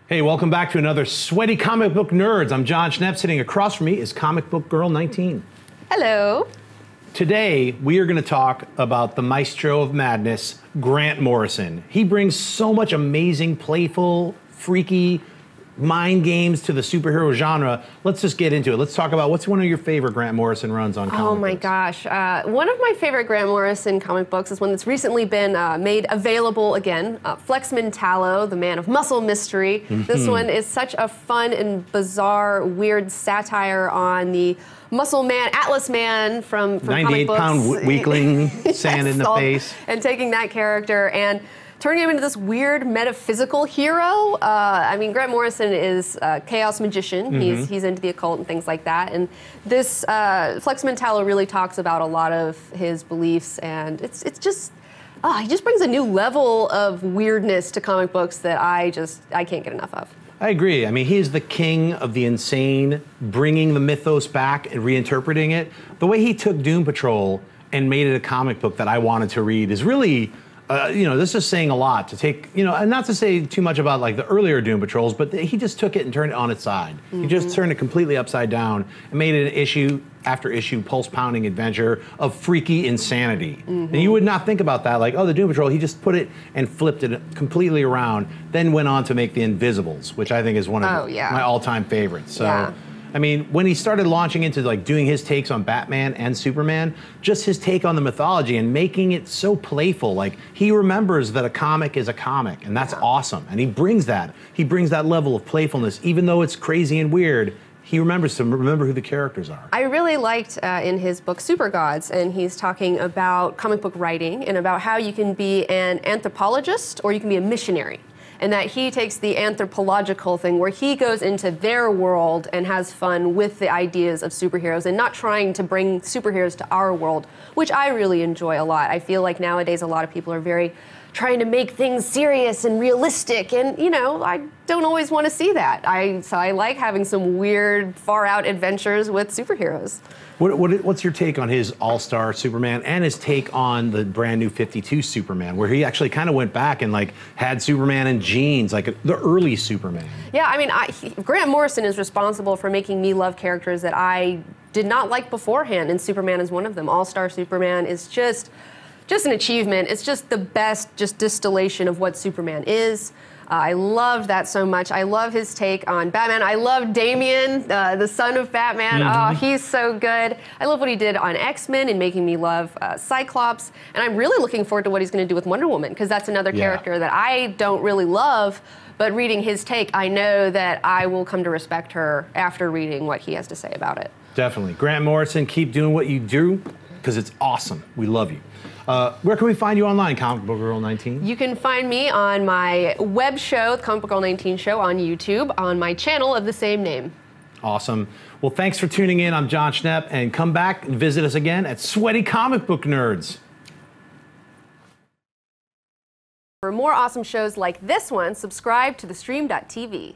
Hey, welcome back to another Sweaty Comic Book Nerds. I'm Jon Schnepp. Sitting across from me is ComicBookGirl19. Hello. Today, we are going to talk about the maestro of madness, Grant Morrison. He brings so much amazing, playful, freaky mind games to the superhero genre. Let's just get into it. Let's talk about what's one of your favorite Grant Morrison runs on comic books. Oh my gosh. One of my favorite Grant Morrison comic books is one that's recently been made available again, Flex Mentallo, the Man of Muscle Mystery. This one is such a fun and bizarre, weird satire on the muscle man, Atlas Man from comic books. 98-pound weakling, sand in the face. And taking that character and turning him into this weird metaphysical hero. I mean, Grant Morrison is a chaos magician. He's into the occult and things like that. And this Flex Mentallo really talks about a lot of his beliefs, and it's just, he just brings a new level of weirdness to comic books that I can't get enough of. I agree. I mean, he is the king of the insane, bringing the mythos back and reinterpreting it. The way he took Doom Patrol and made it a comic book that I wanted to read is really, this is saying a lot to take, and not to say too much about like the earlier Doom Patrols, but he just took it and turned it on its side. He just turned it completely upside down and made it an issue after issue, pulse-pounding adventure of freaky insanity. And you would not think about that, like, oh, the Doom Patrol, he just put it and flipped it completely around, then went on to make the Invisibles, which I think is one of my all-time favorites. So. I mean, when he started launching into like doing his takes on Batman and Superman, just his take on the mythology and making it so playful, like he remembers that a comic is a comic, and that's awesome. And he brings that level of playfulness, even though it's crazy and weird. He remembers to remember who the characters are. I really liked in his book Super Gods, and he's talking about comic book writing and about how you can be an anthropologist or you can be a missionary. And that he takes the anthropological thing where he goes into their world and has fun with the ideas of superheroes and not trying to bring superheroes to our world, which I really enjoy a lot. I feel like nowadays a lot of people are very trying to make things serious and realistic, and I don't always want to see that. So I like having some weird, far-out adventures with superheroes. What's your take on his All-Star Superman and his take on the brand new 52 Superman, where he actually kind of went back and like had Superman in jeans, like the early Superman? Yeah, I mean, Grant Morrison is responsible for making me love characters that I did not like beforehand, and Superman is one of them. All-Star Superman is just an achievement. It's just the best distillation of what Superman is. I love that so much. I love his take on Batman. I love Damian, the son of Batman. Oh, he's so good. I love what he did on X-Men and making me love Cyclops. And I'm really looking forward to what he's going to do with Wonder Woman, because that's another character that I don't really love. But reading his take, I know that I will come to respect her after reading what he has to say about it. Definitely. Grant Morrison, keep doing what you do, because it's awesome. We love you. Where can we find you online, Comic Book Girl 19? You can find me on my web show, the Comic Book Girl 19 show on YouTube, on my channel of the same name. Awesome. Well, thanks for tuning in. I'm Jon Schnepp, and come back and visit us again at Sweaty Comic Book Nerds. For more awesome shows like this one, subscribe to theStream.tv.